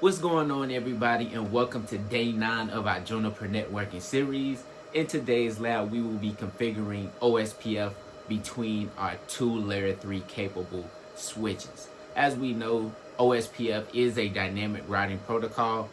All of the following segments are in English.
What's going on, everybody, and welcome to day 9 of our Juniper Networking series. In today's lab, we will be configuring OSPF between our two layer 3 capable switches. As we know, OSPF is a dynamic routing protocol,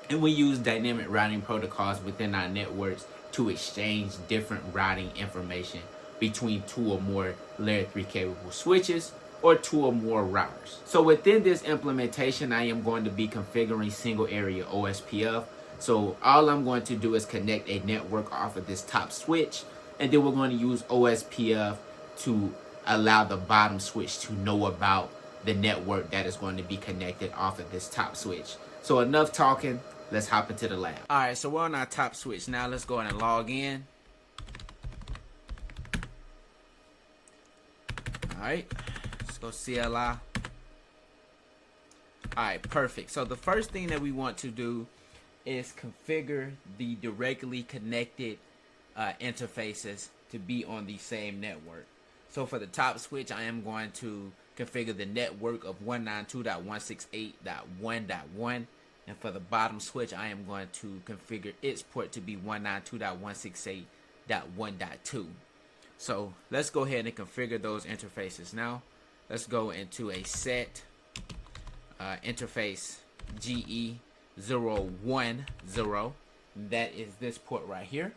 and we use dynamic routing protocols within our networks to exchange different routing information between two or more layer 3 capable switches or two or more routers. So within this implementation, I am going to be configuring single area OSPF. So all I'm going to do is connect a network off of this top switch, and then we're going to use OSPF to allow the bottom switch to know about the network that is going to be connected off of this top switch. So enough talking, let's hop into the lab. Alright, so we're on our top switch. Now let's go ahead and log in. Alright, let's go CLI. Alright, perfect. So the first thing that we want to do is configure the directly connected interfaces to be on the same network. So for the top switch, I am going to configure the network of 192.168.1.1, and for the bottom switch, I am going to configure its port to be 192.168.1.2. So let's go ahead and configure those interfaces now. Let's go into a set interface GE010. That is this port right here.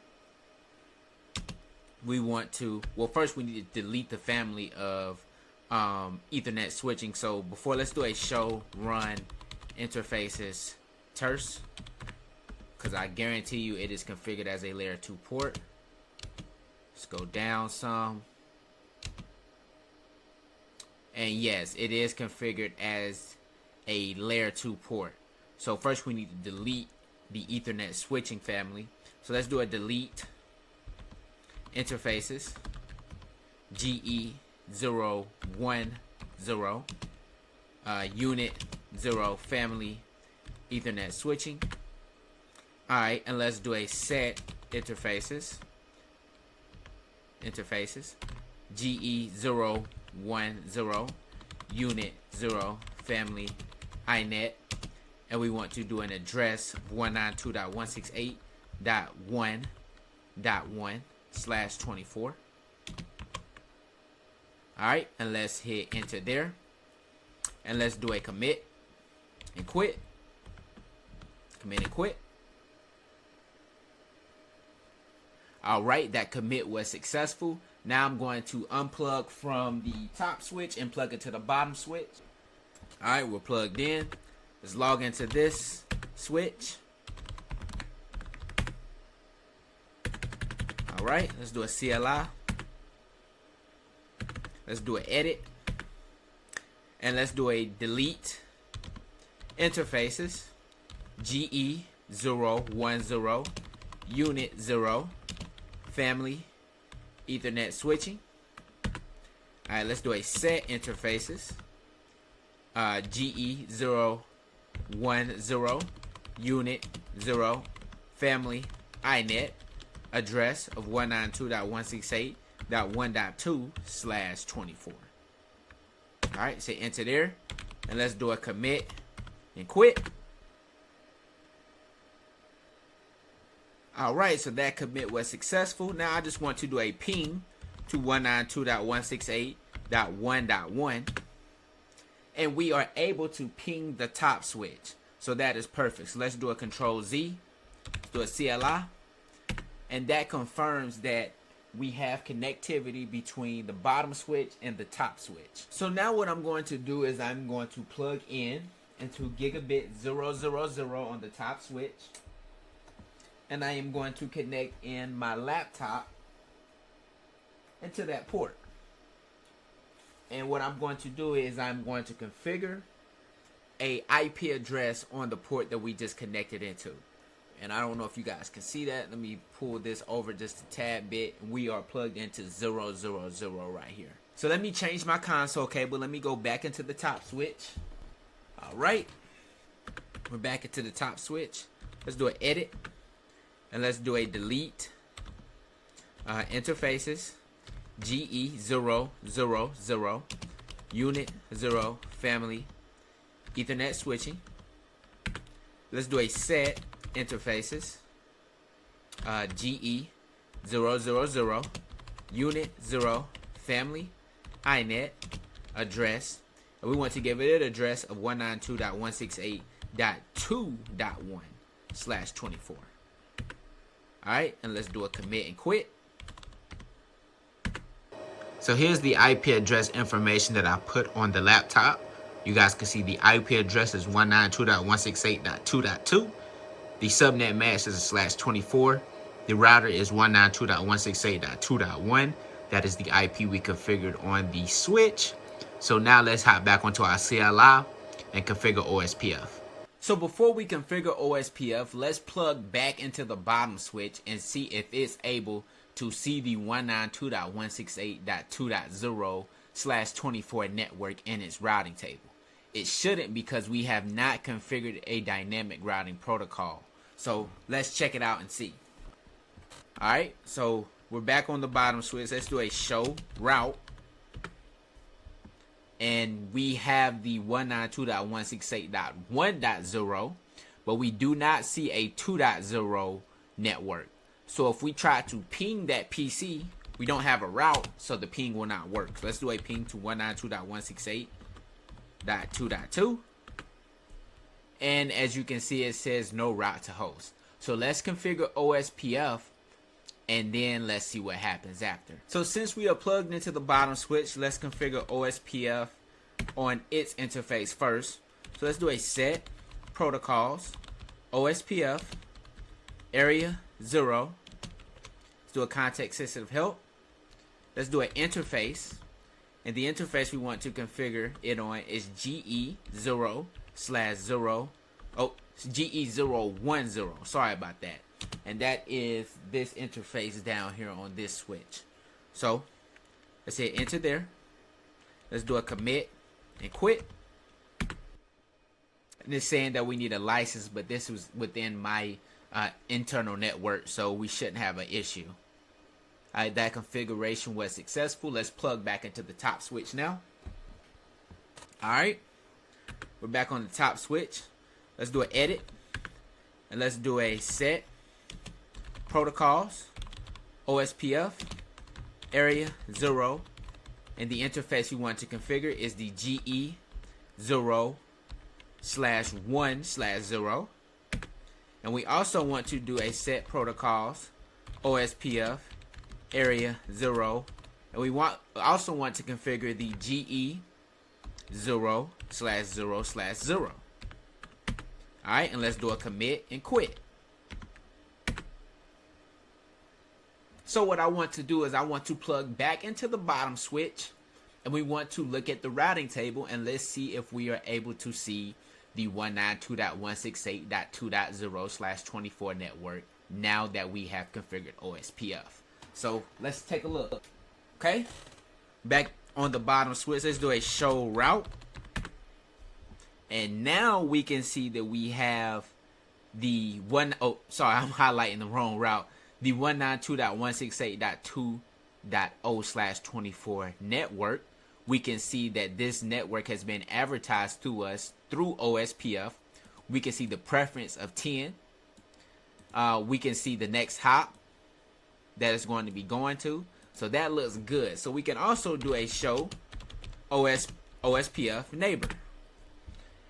We want to, well, first we need to delete the family of Ethernet switching. So before, let's do a show run interfaces terse, because I guarantee you it is configured as a layer 2 port. Let's go down some. And yes, it is configured as a layer 2 port. So first we need to delete the Ethernet switching family. So let's do a delete interfaces GE010 unit 0 family Ethernet switching. Alright, and let's do a set interfaces GE010 unit 0 family iNet, and we want to do an address of 192.168.1.1/24. Alright, and let's hit enter there, and let's do a commit and quit. Commit and quit. Alright, that commit was successful. Now I'm going to unplug from the top switch and plug it to the bottom switch. Alright, we're plugged in. Let's log into this switch. Alright, let's do a CLI. Let's do an edit. And let's do a delete interfaces GE010 unit 0 family Ethernet switching. Alright, let's do a set interfaces GE010 unit 0 family iNet, address of 192.168.1.2/24. Alright, say enter there, and let's do a commit and quit. Alright, so that commit was successful. Now I just want to do a ping to 192.168.1.1, and we are able to ping the top switch. So that is perfect. So let's do a control Z, let's do a CLI, and that confirms that we have connectivity between the bottom switch and the top switch. So now what I'm going to do is I'm going to plug in into gigabit 000 on the top switch, and I am going to connect in my laptop into that port. And what I'm going to do is I'm going to configure a IP address on the port that we just connected into. And I don't know if you guys can see that. Let me pull this over just a tad bit. We are plugged into 000 right here. So let me change my console cable. Let me go back into the top switch. Alright, we're back into the top switch. Let's do an edit, and let's do a delete interfaces GE000 unit 0 family Ethernet switching. Let's do a set interfaces. GE000 unit 0 family INET address, and we want to give it an address of 192.168.2.1/24. Alright, and let's do a commit and quit. So here's the IP address information that I put on the laptop. You guys can see the IP address is 192.168.2.2. The subnet mask is /24. The router is 192.168.2.1. That is the IP we configured on the switch. So now let's hop back onto our CLI and configure OSPF. So before we configure OSPF, let's plug back into the bottom switch and see if it's able to see the 192.168.2.0/24 network in its routing table. It shouldn't, because we have not configured a dynamic routing protocol. So let's check it out and see. Alright, so we're back on the bottom switch. Let's do a show route. And we have the 192.168.1.0, but we do not see a 2.0 network. So if we try to ping that PC, we don't have a route, so the ping will not work. So let's do a ping to 192.168.2.2. And as you can see, it says no route to host. So let's configure OSPF, and then let's see what happens after. So since we are plugged into the bottom switch, let's configure OSPF on its interface first. So let's do a set protocols, OSPF, area 0. Let's do a context sensitive help. Let's do an interface. And the interface we want to configure it on is GE0/0. GE010. Sorry about that. And that is this interface down here on this switch. So let's hit enter there. Let's do a commit and quit. And it's saying that we need a license, but this was within my internal network, so we shouldn't have an issue. Alright, that configuration was successful. Let's plug back into the top switch now. Alright, we're back on the top switch. Let's do an edit, and let's do a set protocols, OSPF, area 0, and the interface we want to configure is the GE0/1/0. And we also want to do a set protocols, OSPF, area 0, and we also want to configure the GE0/0/0. Alright, and let's do a commit and quit. So what I want to do is I want to plug back into the bottom switch, and we want to look at the routing table, and let's see if we are able to see the 192.168.2.0/24 network now that we have configured OSPF. So let's take a look. Okay, back on the bottom switch, let's do a show route. And now we can see that we have the I'm highlighting the wrong route. The 192.168.2.0/24 network. We can see that this network has been advertised to us through OSPF. We can see the preference of 10. We can see the next hop that it's going to be going to. So that looks good. So we can also do a show OSPF neighbor.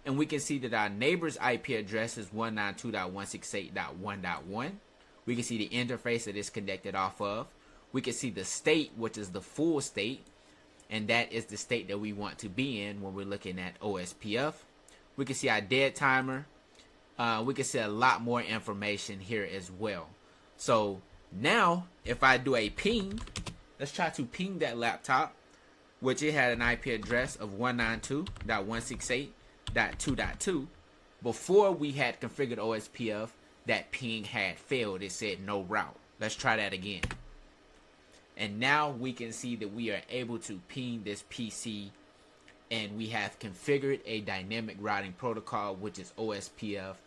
And we can see that our neighbor's IP address is 192.168.1.1. We can see the interface that it's connected off of. We can see the state, which is the full state. And that is the state that we want to be in when we're looking at OSPF. We can see our dead timer. We can see a lot more information here as well. So now, if I do a ping, let's try to ping that laptop, which it had an IP address of 192.168.2.2. Before we had configured OSPF, that ping had failed. It said no route. Let's try that again. And now we can see that we are able to ping this PC, and we have configured a dynamic routing protocol, which is OSPF,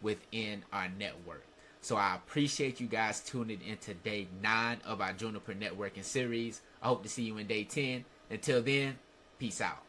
within our network. So I appreciate you guys tuning in to day 9 of our Juniper Networking series. I hope to see you in day 10. Until then, peace out.